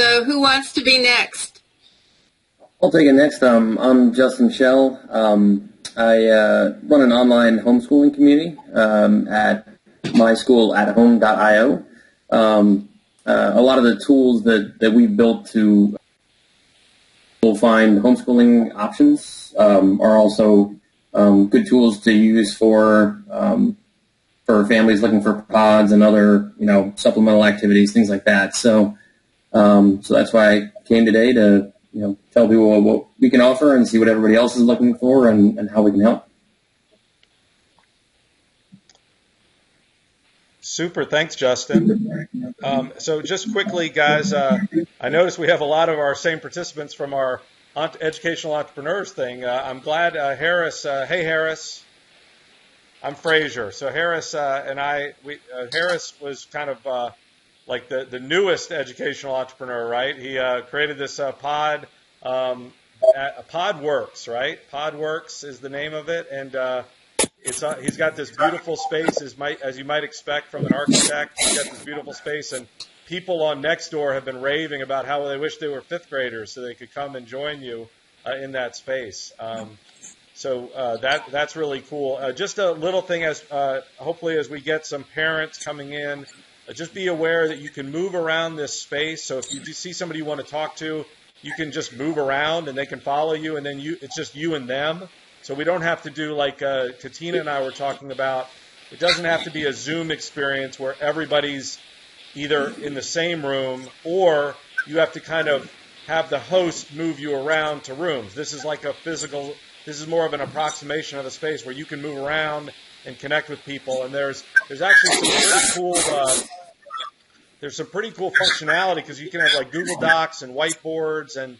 So who wants to be next? I'll take it next. I'm Justin Schell. I run an online homeschooling community at myschoolathome.io. A lot of the tools that we've built to find homeschooling options are also good tools to use for families looking for pods and other supplemental activities, things like that. So that's why I came today to tell people what we can offer and see what everybody else is looking for and how we can help. Super. Thanks, Justin. So just quickly, guys, I noticed we have a lot of our same participants from our educational entrepreneurs thing. I'm glad Harris, hey Harris, I'm Frazier. So Harris and I, Harris was kind of like the newest educational entrepreneur, right? He created this pod, PodWorks, right? PodWorks is the name of it, and he's got this beautiful space, as you might expect from an architect. He's got this beautiful space, and people on Nextdoor have been raving about how they wish they were fifth graders so they could come and join you in that space. So that's really cool. Just a little thing, as hopefully as we get some parents coming in, just be aware that you can move around this space. So if you see somebody you want to talk to, you can just move around and they can follow you, and then it's just you and them. So we don't have to do like Katina and I were talking about. It doesn't have to be a Zoom experience where everybody's either in the same room, or you have to kind of have the host move you around to rooms. This is like this is more of an approximation of the space where you can move around and connect with people. And there's actually some pretty cool functionality, because you can have like Google Docs and whiteboards and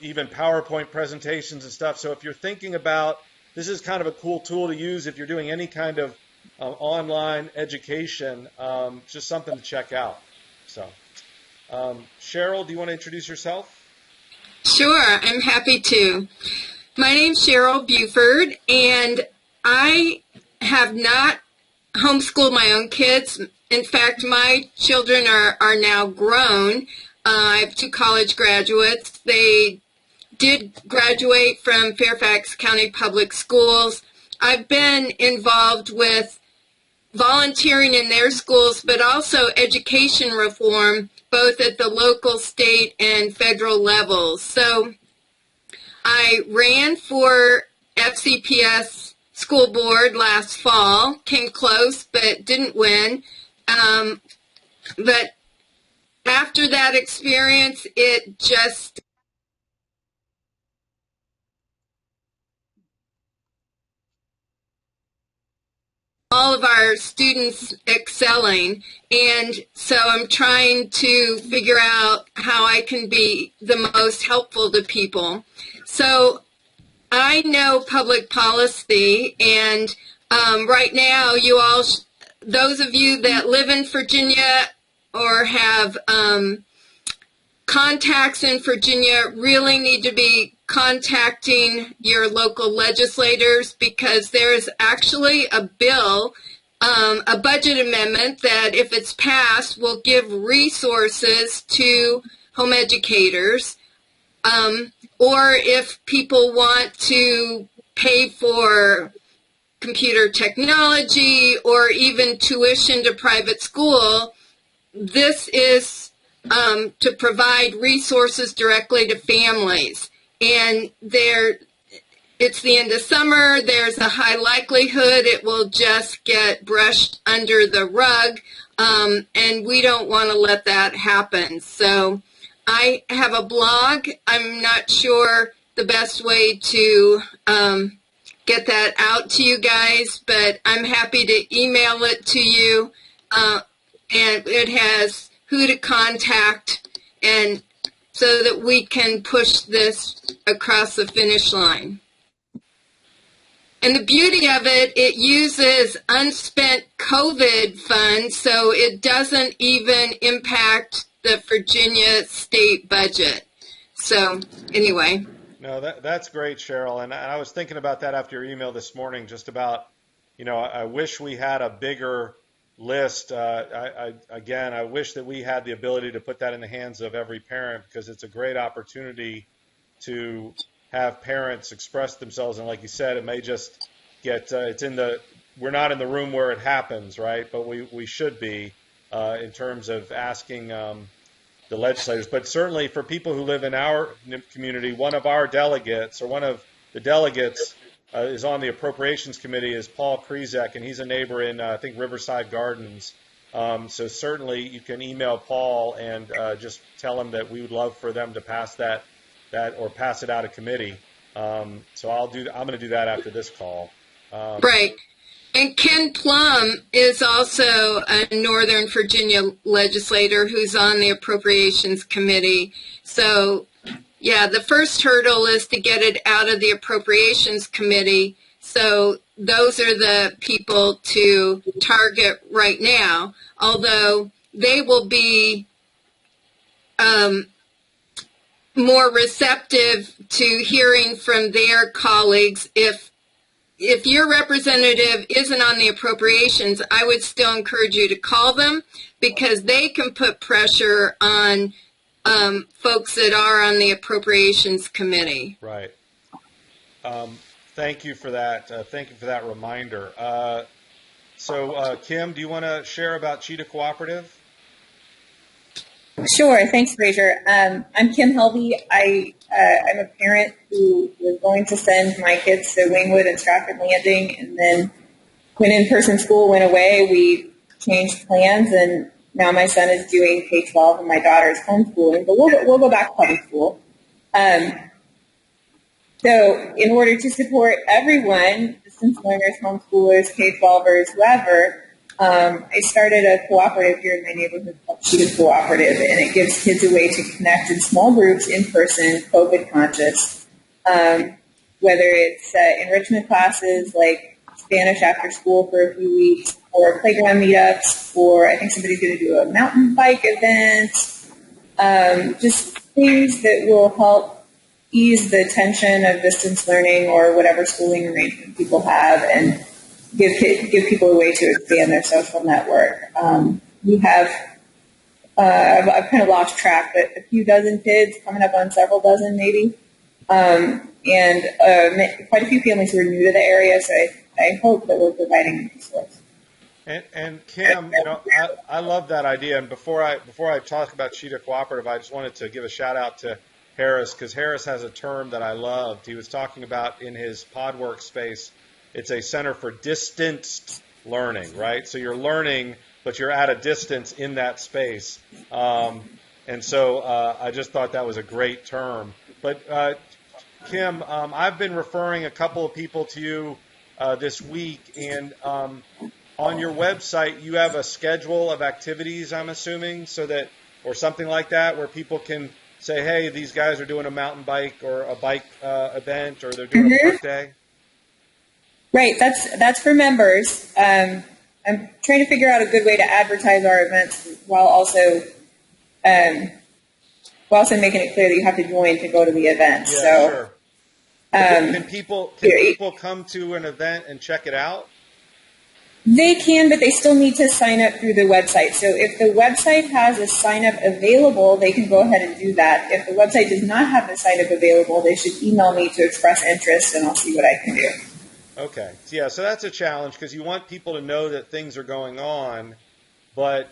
even PowerPoint presentations and stuff. So if you're thinking about, this is kind of a cool tool to use if you're doing any kind of online education, just something to check out. So, Cheryl, do you want to introduce yourself? Sure, I'm happy to. My name's Cheryl Buford, and I have not homeschooled my own kids. In fact, my children are now grown. I have 2 college graduates. They did graduate from Fairfax County Public Schools. I've been involved with volunteering in their schools, but also education reform, both at the local, state, and federal levels. So I ran for FCPS school board last fall, came close, but didn't win. But after that experience, it just all of our students excelling, and so I'm trying to figure out how I can be the most helpful to people. So I know public policy, and right now you all, those of you that live in Virginia or have contacts in Virginia, really need to be contacting your local legislators, because there's actually a bill, a budget amendment that, if it's passed, will give resources to home educators, or if people want to pay for computer technology or even tuition to private school, this is to provide resources directly to families. And it's the end of summer. There's a high likelihood it will just get brushed under the rug, and we don't want to let that happen. So I have a blog. I'm not sure the best way to get that out to you guys, but I'm happy to email it to you. And it has who to contact, and so that we can push this across the finish line. And the beauty of it, it uses unspent COVID funds, so it doesn't even impact the Virginia state budget. So anyway. No, that's great, Cheryl. And I was thinking about that after your email this morning, just about, I wish we had a bigger list. I wish that we had the ability to put that in the hands of every parent, because it's a great opportunity to have parents express themselves. And like you said, it may just get, we're not in the room where it happens, right? But we should be in terms of asking the legislators. But certainly for people who live in our community, one of the delegates is on the Appropriations Committee is Paul Krizek, and he's a neighbor in, I think, Riverside Gardens. So certainly you can email Paul and just tell him that we would love for them to pass that or pass it out of committee. So I'm going to do that after this call. Right. And Ken Plum is also a Northern Virginia legislator who's on the Appropriations Committee. So, yeah, the first hurdle is to get it out of the Appropriations Committee. So those are the people to target right now, although they will be more receptive to hearing from their colleagues. If your representative isn't on the appropriations, I would still encourage you to call them, because they can put pressure on folks that are on the Appropriations Committee. Right. Thank you for that. Thank you for that reminder. So, Kim, do you want to share about Cheetah Cooperative? Sure. Thanks, Fraser. I'm Kim Helvey. I'm a parent who was going to send my kids to Wingwood and Stratford Landing, and then when in-person school went away, we changed plans, and now my son is doing K-12 and my daughter is homeschooling, but we'll go back to public school. So in order to support everyone, distance learners, homeschoolers, K-12ers, whoever, I started a cooperative here in my neighborhood called Cheetah Cooperative, and it gives kids a way to connect in small groups in person, COVID conscious, whether it's enrichment classes like Spanish after school for a few weeks, or playground meetups, or I think somebody's going to do a mountain bike event, just things that will help ease the tension of distance learning or whatever schooling arrangement people have, and give people a way to expand their social network. We have, I've kind of lost track, but a few dozen kids, coming up on several dozen maybe, and quite a few families who are new to the area, so I hope that we're providing a resource. And Kim, I love that idea. And before I talk about Cheetah Cooperative, I just wanted to give a shout out to Harris, because Harris has a term that I loved. He was talking about in his PodWorks space. It's a center for distanced learning, right? So you're learning, but you're at a distance in that space. And so I just thought that was a great term. But Kim, I've been referring a couple of people to you this week, and on your website you have a schedule of activities, I'm assuming, or something like that, where people can say, hey, these guys are doing a mountain bike or a bike event, or they're doing a park day. Right, that's for members. I'm trying to figure out a good way to advertise our events while also making it clear that you have to join to go to the event. Yeah, so, sure. Can people come to an event and check it out? They can, but they still need to sign up through the website. So if the website has a sign-up available, they can go ahead and do that. If the website does not have the sign-up available, they should email me to express interest, and I'll see what I can do. Okay. Yeah, so that's a challenge, because you want people to know that things are going on, but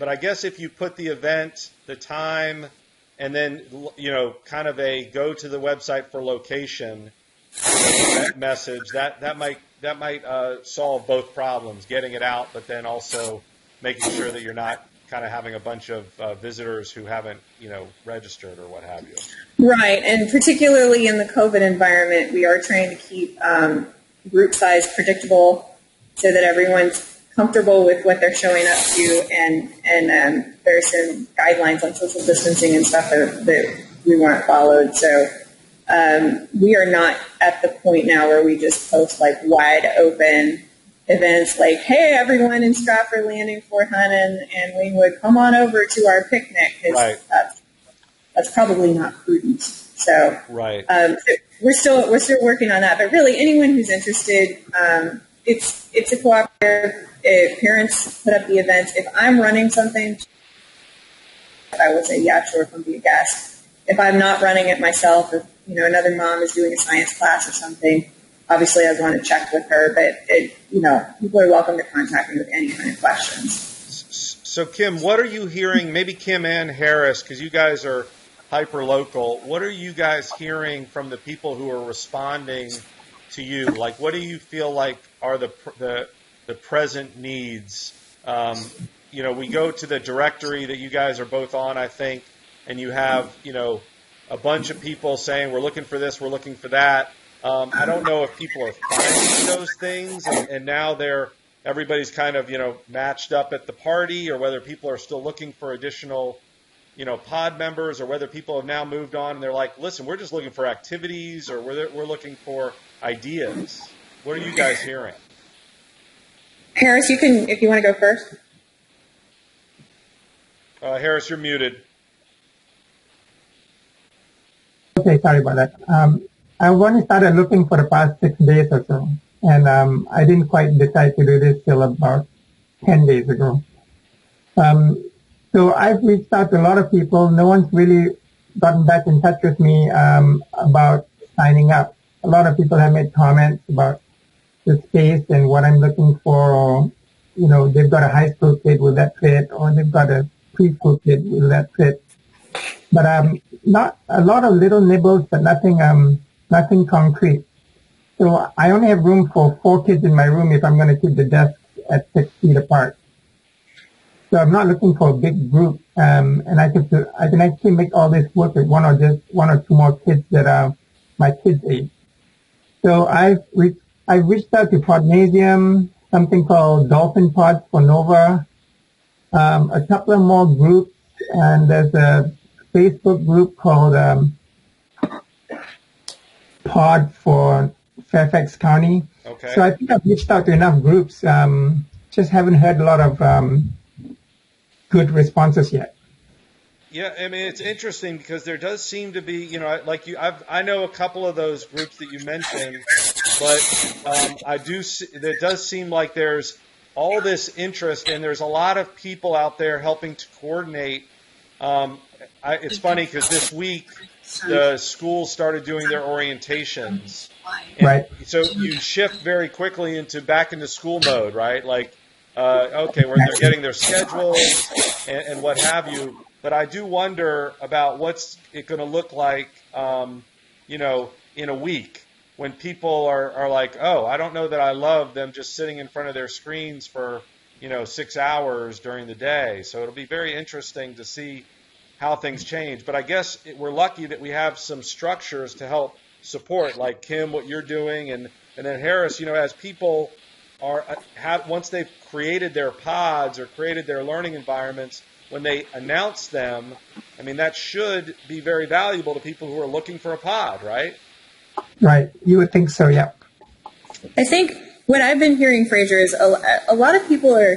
I guess if you put the event, the time, and then, kind of a go to the website for location message, that might solve both problems, getting it out, but then also making sure that you're not kind of having a bunch of visitors who haven't, registered or what have you. Right, and particularly in the COVID environment, we are trying to keep group size predictable so that everyone's comfortable with what they're showing up to, and there's some guidelines on social distancing and stuff that we want followed. So we are not at the point now where we just post like wide open events like, hey, everyone in Stratford Landing, Fort Hunt, and Wingwood, come on over to our picnic. Right. That's probably not prudent. So right. We're still working on that. But really, anyone who's interested, it's a cooperative. if parents put up the events, if I'm running something, I will say, yeah, sure, come be a guest. If I'm not running it myself, if another mom is doing a science class or something, obviously I'd want to check with her. But people are welcome to contact me with any kind of questions. So Kim, what are you hearing? Maybe Kim and Harris, because you guys are hyper local. What are you guys hearing from the people who are responding to you? Like, what do you feel like are the present needs? We go to the directory that you guys are both on, I think, and you have, a bunch of people saying, we're looking for this, we're looking for that. I don't know if people are finding those things and now everybody's kind of, matched up at the party, or whether people are still looking for additional, pod members, or whether people have now moved on and they're like, listen, we're just looking for activities, or we're looking for ideas. What are you guys hearing? Harris, you can, if you want to go first. Harris, you're muted. Okay, sorry about that. I only started looking for the past 6 days or so, and I didn't quite decide to do this till about 10 days ago. So I've reached out to a lot of people. No one's really gotten back in touch with me about signing up. A lot of people have made comments about the space and what I'm looking for, or, they've got a high school kid, will that fit, or they've got a preschool kid, will that fit. But not a lot of little nibbles, but nothing concrete. So I only have room for 4 kids in my room if I'm going to keep the desks at 6 feet apart. So I'm not looking for a big group, and I can actually make all this work with one or 2 more kids that are my kids' age. So I've reached out to Podnasium, something called Dolphin Pods for Nova, a couple of more groups, and there's a Facebook group called Pod for Fairfax County. Okay. So I think I've reached out to enough groups. Just haven't heard a lot of good responses yet. Yeah, I mean, it's interesting because there does seem to be, I know a couple of those groups that you mentioned, but it does seem like there's all this interest, and there's a lot of people out there helping to coordinate. It's funny because this week the schools started doing their orientations. Right. So you shift very quickly back into school mode, right? Like, okay, where they're getting their schedules and what have you. But I do wonder about what's it going to look like, in a week when people are like, oh, I don't know that I love them just sitting in front of their screens for, 6 hours during the day. So it'll be very interesting to see how things change. But I guess we're lucky that we have some structures to help support, like Kim, what you're doing, and then Harris, as people once they've created their pods or created their learning environments, when they announce them, I mean, that should be very valuable to people who are looking for a pod, right? Right. You would think so, yeah. I think what I've been hearing, Fraser, is a lot of people are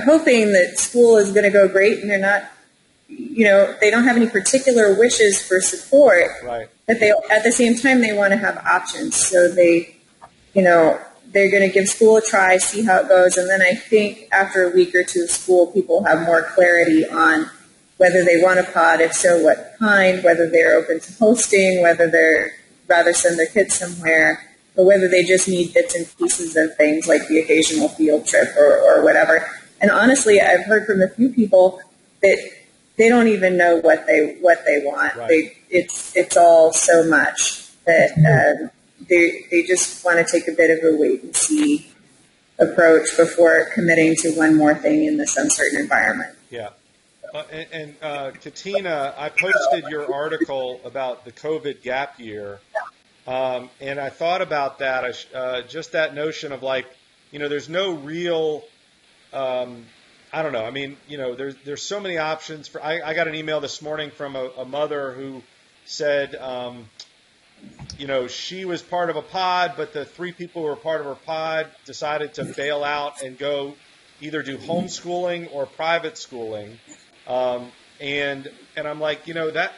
hoping that school is going to go great, and they're not, they don't have any particular wishes for support. Right. But at the same time, they want to have options. So they, they're going to give school a try, see how it goes. And then I think after a week or two of school, people have more clarity on whether they want a pod, if so, what kind, whether they're open to hosting, whether they're rather send their kids somewhere, or whether they just need bits and pieces of things like the occasional field trip or whatever. And honestly, I've heard from a few people that they don't even know what they want. Right. It's all so much that they just want to take a bit of a wait and see approach before committing to one more thing in this uncertain environment. Yeah. Katina, I posted your article about the COVID gap year, and I thought about that, just that notion of like, there's no real, I don't know. I mean, there's so many options. I got an email this morning from a mother who said, she was part of a pod, but the 3 people who were part of her pod decided to bail out and go either do homeschooling or private schooling. And I'm like,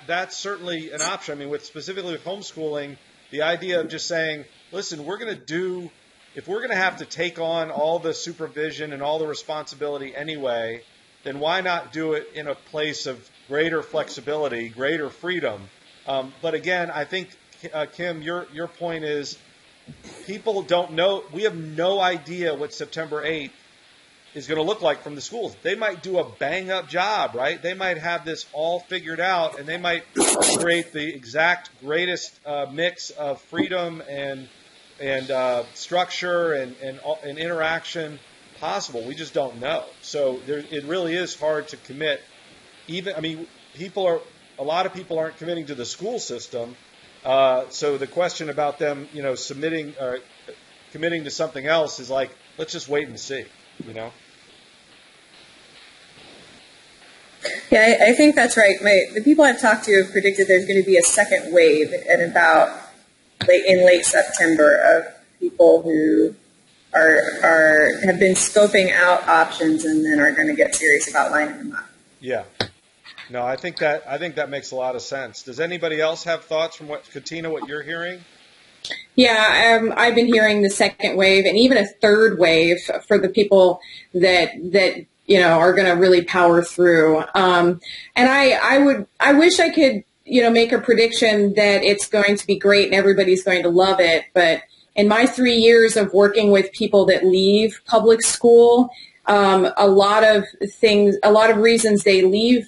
that's certainly an option. I mean, specifically with homeschooling, the idea of just saying, listen, we're going to do if we're going to have to take on all the supervision and all the responsibility anyway, then why not do it in a place of greater flexibility, greater freedom? But again, I think, Kim, your point is people don't know. We have no idea what September 8th is going to look like from the schools. They might do a bang-up job, right? They might have this all figured out, and they might create the exact greatest mix of freedom and structure and interaction possible. We just don't know. So it really is hard to commit. A lot of people aren't committing to the school system. So the question about them, submitting or committing to something else is like, let's just wait and see, Yeah, I think that's right. The people I've talked to have predicted there's going to be a second wave in late September of people who have been scoping out options and then are going to get serious about lining them up. Yeah. No, I think that makes a lot of sense. Does anybody else have thoughts from Katina, what you're hearing? Yeah, I've been hearing the second wave and even a third wave for the people that are going to really power through. And I wish I could make a prediction that it's going to be great and everybody's going to love it. But in my 3 years of working with people that leave public school, a lot of reasons they leave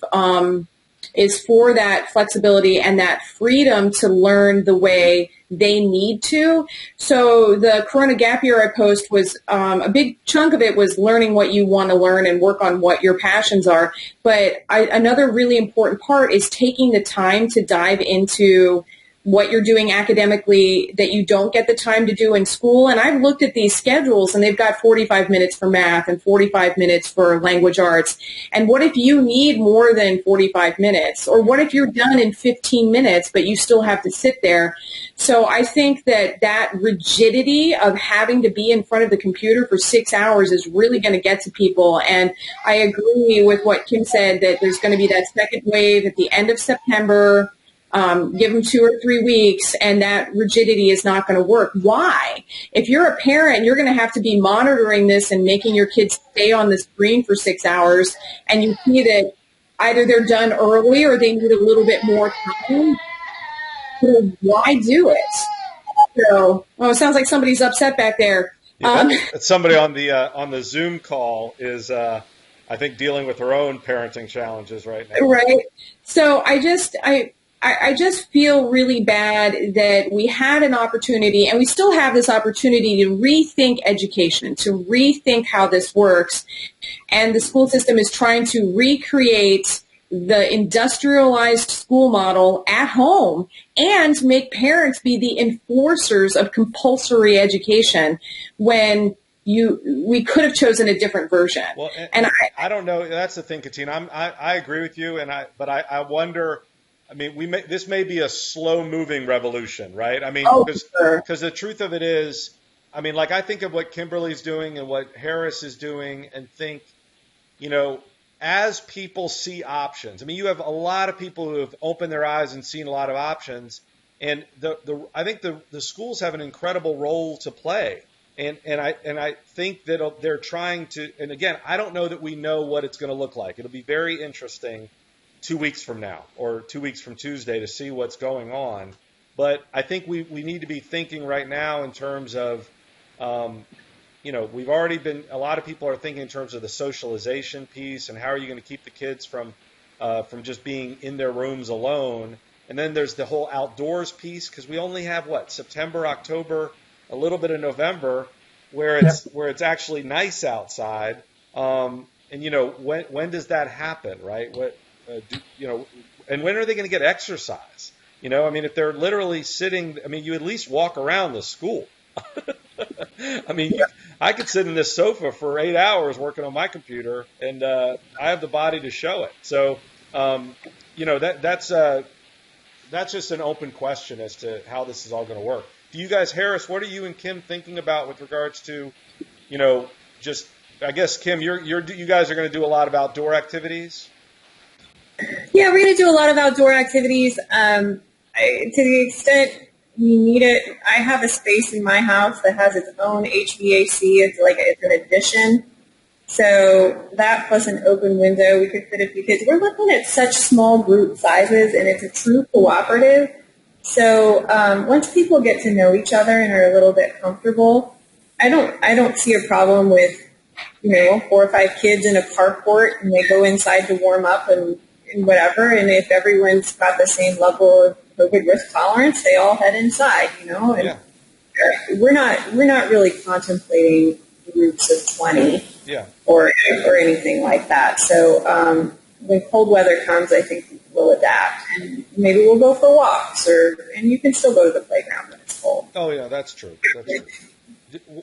is for that flexibility and that freedom to learn the way they need to. So the Corona Gap Year I post was a big chunk of it was learning what you want to learn and work on what your passions are. But another really important part is taking the time to dive into what you're doing academically that you don't get the time to do in school. And I've looked at these schedules and they've got 45 minutes for math and 45 minutes for language arts. And what if you need more than 45 minutes? Or what if you're done in 15 minutes, but you still have to sit there? So I think that rigidity of having to be in front of the computer for 6 hours is really going to get to people. And I agree with what Kim said, that there's going to be that second wave at the end of September. Give them 2 or 3 weeks, and that rigidity is not going to work. Why? If you're a parent, you're going to have to be monitoring this and making your kids stay on the screen for 6 hours, and you see that either they're done early or they need a little bit more time. So why do it? So, it sounds like somebody's upset back there. Yeah, that's somebody on the Zoom call is, I think, dealing with her own parenting challenges right now. Right. So I just feel really bad that we had an opportunity, and we still have this opportunity to rethink education, to rethink how this works. And the school system is trying to recreate the industrialized school model at home and make parents be the enforcers of compulsory education when we could have chosen a different version. Well, and I don't know. That's the thing, Katina. I agree with you, but I wonder. I mean, this may be a slow-moving revolution, right? I mean, because the truth of it is, I mean, like I think of what Kimberly's doing and what Harris is doing, and think, as people see options. I mean, you have a lot of people who have opened their eyes and seen a lot of options, and I think the schools have an incredible role to play, and I think that they're trying to. And again, I don't know that we know what it's going to look like. It'll be very interesting 2 weeks from now or 2 weeks from Tuesday to see what's going on. But I think we need to be thinking right now in terms of, we've already been, a lot of people are thinking in terms of the socialization piece and how are you going to keep the kids from just being in their rooms alone. And then there's the whole outdoors piece, because we only have September, October, a little bit of November where it's actually nice outside. And when does that happen, right? And when are they going to get exercise? I mean, if they're literally sitting, I mean, you at least walk around the school. I mean, I could sit in this sofa for 8 hours working on my computer, and I have the body to show it. So, that's just an open question as to how this is all going to work. Do you guys, Harris, what are you and Kim thinking about with regards to, just, I guess, Kim, you guys are going to do a lot of outdoor activities? Yeah, we're going to do a lot of outdoor activities. To the extent we need it. I have a space in my house that has its own HVAC. It's an addition. So that plus an open window, we could fit a few kids. We're looking at such small group sizes, and it's a true cooperative. So once people get to know each other and are a little bit comfortable, I don't see a problem with 4 or 5 kids in a carport and they go inside to warm up and whatever. And if everyone's got the same level of COVID risk tolerance, they all head inside. And Yeah. we're not really contemplating groups of 20 or anything like that. So when cold weather comes, I think we'll adapt, and maybe we'll go for walks, and you can still go to the playground when it's cold. Oh yeah, that's true.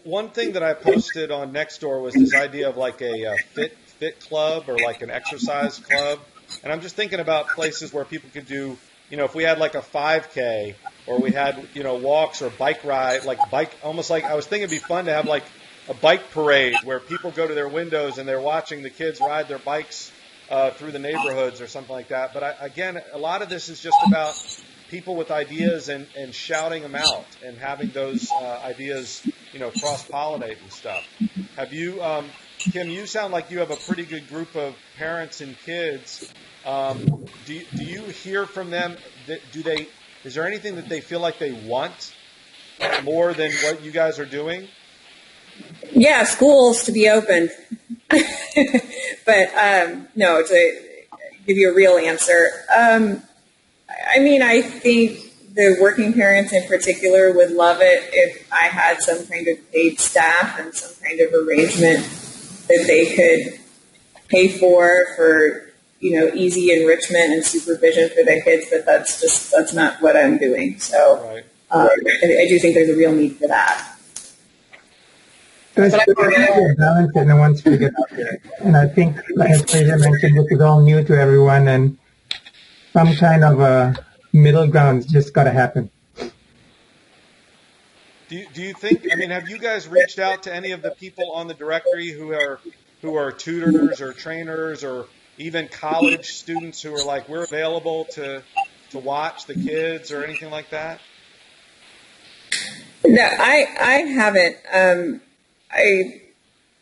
One thing that I posted on Nextdoor was this idea of like a fit club or like an exercise club, and I'm just thinking about places where people could do, if we had like a 5K or we had walks or bike ride, almost like I was thinking it'd be fun to have like a bike parade where people go to their windows and they're watching the kids ride their bikes through the neighborhoods or something like that. But again, a lot of this is just about people with ideas and shouting them out and having those ideas, cross-pollinate and stuff. Have you, Kim, you sound like you have a pretty good group of parents and kids. Do you hear from them? Is there anything that they feel like they want more than what you guys are doing? Yeah, schools to be open. But no, to give you a real answer, I think the working parents in particular would love it if I had some kind of paid staff and some kind of arrangement that they could pay for easy enrichment and supervision for their kids. But that's not what I'm doing. So right. I do think there's a real need for that. There's a balance that no one's figured out yet. And I think, like Fraser mentioned, this is all new to everyone, and some kind of a middle ground's just got to happen. Do you think? Have you guys reached out to any of the people on the directory who are tutors or trainers or even college students who are like, we're available to watch the kids or anything like that? No, I haven't.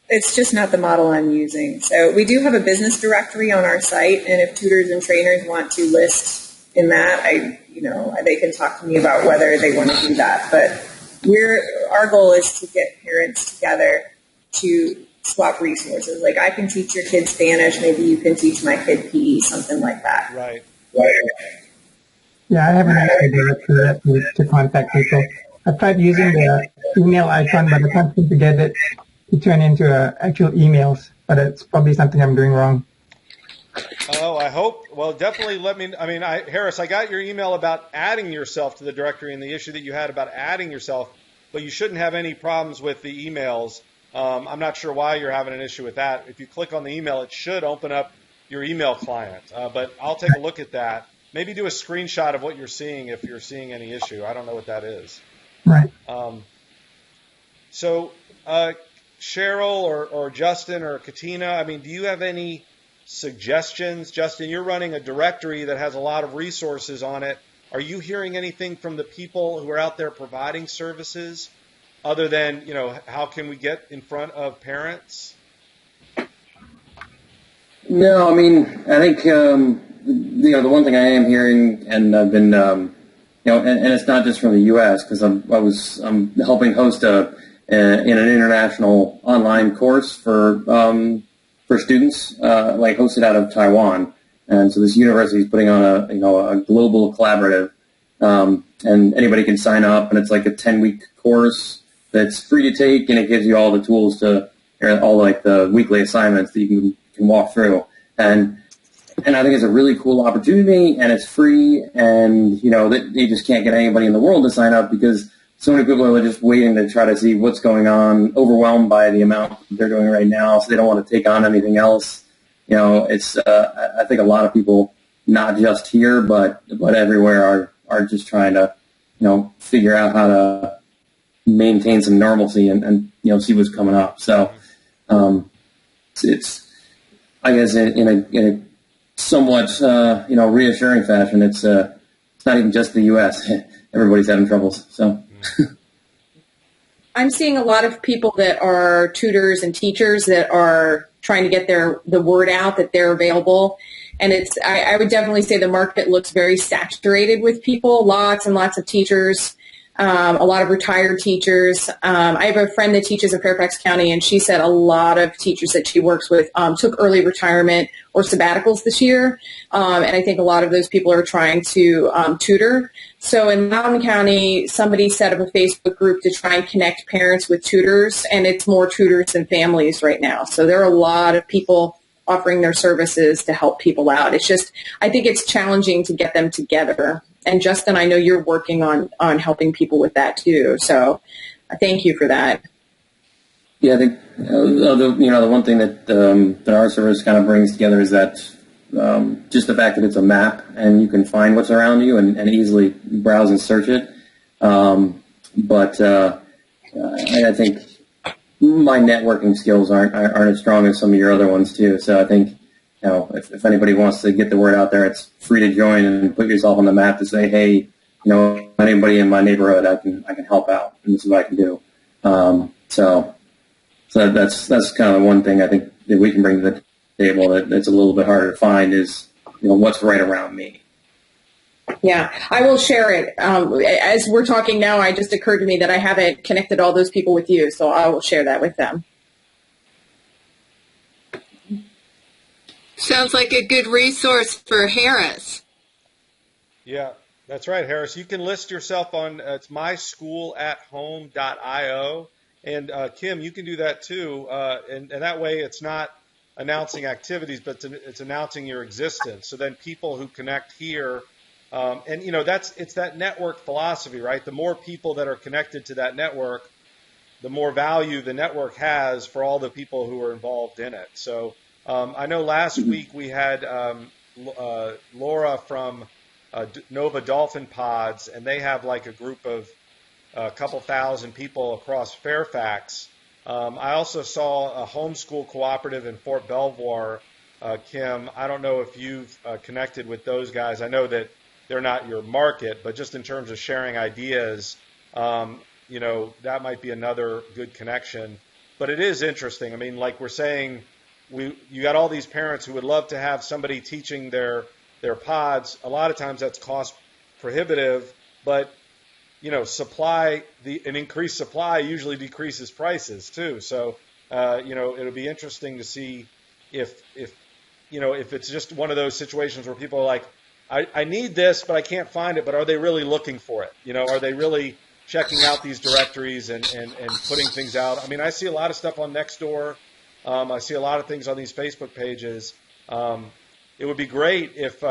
It's just not the model I'm using. So we do have a business directory on our site, and if tutors and trainers want to list in that, they can talk to me about whether they want to do that. But our goal is to get parents together to swap resources. Like, I can teach your kid Spanish, maybe you can teach my kid PE, something like that. Right. Yeah, I haven't actually directly to contact people. I tried using the email icon, but I can't seem to get it to turn into actual emails. But it's probably something I'm doing wrong. Oh, I hope. Well, definitely let me. Harris, I got your email about adding yourself to the directory and the issue that you had about adding yourself, but you shouldn't have any problems with the emails. I'm not sure why you're having an issue with that. If you click on the email, it should open up your email client. But I'll take a look at that. Maybe do a screenshot of what you're seeing if you're seeing any issue. I don't know what that is. Right. So, Cheryl or Justin or Katina, do you have any suggestions? Justin, you're running a directory that has a lot of resources on it. Are you hearing anything from the people who are out there providing services other than, how can we get in front of parents? No, I think, the one thing I am hearing, and I've been, and it's not just from the U.S., because I'm helping host in an international online course for students, hosted out of Taiwan. And so this university is putting on a global collaborative, and anybody can sign up, and it's like a 10-week course that's free to take, and it gives you all the tools all the weekly assignments that you can walk through. And I think it's a really cool opportunity, and it's free, and, they just can't get anybody in the world to sign up because so many people are just waiting to try to see what's going on, overwhelmed by the amount they're doing right now, so they don't want to take on anything else. It's I think a lot of people, not just here, but everywhere, are just trying to, figure out how to maintain some normalcy and see what's coming up. So it's I guess in a somewhat reassuring fashion, it's not even just the U.S. everybody's having troubles. So. I'm seeing a lot of people that are tutors and teachers that are trying to get the word out that they're available. And I would definitely say the market looks very saturated with people, lots and lots of teachers, a lot of retired teachers. I have a friend that teaches in Fairfax County, and she said a lot of teachers that she works with took early retirement or sabbaticals this year. And I think a lot of those people are trying to tutor. So in Loudoun County, somebody set up a Facebook group to try and connect parents with tutors, and it's more tutors than families right now. So there are a lot of people offering their services to help people out. It's just, I think it's challenging to get them together. And Justin, I know you're working on helping people with that too. So thank you for that. Yeah, I think, the one thing that our service kind of brings together is that just the fact that it's a map and you can find what's around you and easily browse and search it. But I think my networking skills aren't as strong as some of your other ones too. So I think, if anybody wants to get the word out there, it's free to join and put yourself on the map to say, hey, anybody in my neighborhood, I can help out, and this is what I can do. So that's kind of one thing I think that we can bring to the table that's a little bit harder to find is, what's right around me. Yeah, I will share it. As we're talking now, it just occurred to me that I haven't connected all those people with you, so I will share that with them. Sounds like a good resource for Harris. Yeah, that's right, Harris. You can list yourself on, it's myschoolatHome.io. And Kim, you can do that too. And that way it's not announcing activities, but it's announcing your existence. So then people who connect here, it's that network philosophy, right? The more people that are connected to that network, the more value the network has for all the people who are involved in it. So I know last week we had Laura from Nova Dolphin Pods, and they have like a group of a couple thousand people across Fairfax. I also saw a homeschool cooperative in Fort Belvoir. Kim, I don't know if you've connected with those guys. I know that they're not your market, but just in terms of sharing ideas, that might be another good connection. But it is interesting. I mean, like we're saying, you got all these parents who would love to have somebody teaching their pods. A lot of times that's cost prohibitive, but an increased supply usually decreases prices too. So it'll be interesting to see if it's just one of those situations where people are like, I need this, but I can't find it. But are they really looking for it? Are they really checking out these directories and putting things out? I mean, I see a lot of stuff on Nextdoor. I see a lot of things on these Facebook pages. It would be great if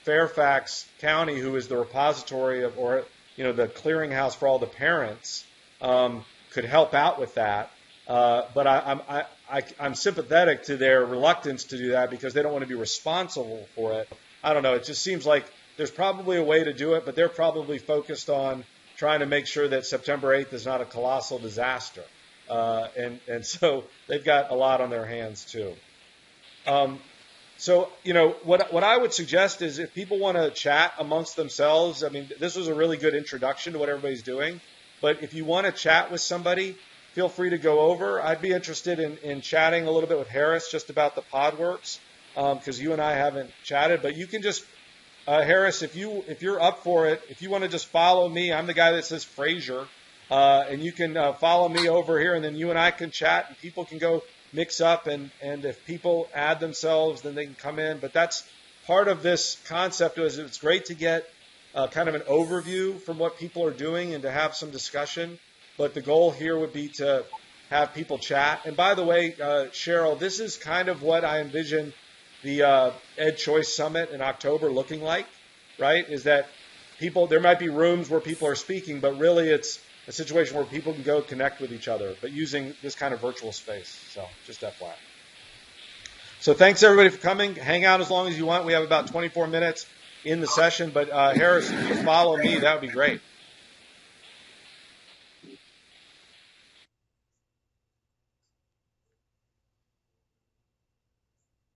Fairfax County, who is the repository of, or the clearinghouse for all the parents, could help out with that. But I'm sympathetic to their reluctance to do that because they don't want to be responsible for it. I don't know. It just seems like there's probably a way to do it, but they're probably focused on trying to make sure that September 8th is not a colossal disaster. And so they've got a lot on their hands too. So, what I would suggest is if people want to chat amongst themselves, I mean, this was a really good introduction to what everybody's doing. But if you want to chat with somebody, feel free to go over. I'd be interested in chatting a little bit with Harris just about the PodWorks, because you and I haven't chatted. But you can just, Harris, if you're up for it, if you want to just follow me, I'm the guy that says Frazier, and you can follow me over here, and then you and I can chat, and people can go mix up, and if people add themselves, then they can come in. But that's part of this concept. Is it's great to get kind of an overview from what people are doing and to have some discussion. But the goal here would be to have people chat. And by the way, Cheryl, this is kind of what I envision the Ed Choice Summit in October looking like, right? Is that there might be rooms where people are speaking, but really it's a situation where people can go connect with each other, but using this kind of virtual space. So just FYI. So thanks everybody for coming. Hang out as long as you want. We have about 24 minutes in the session, but Harris, if you follow me, that would be great.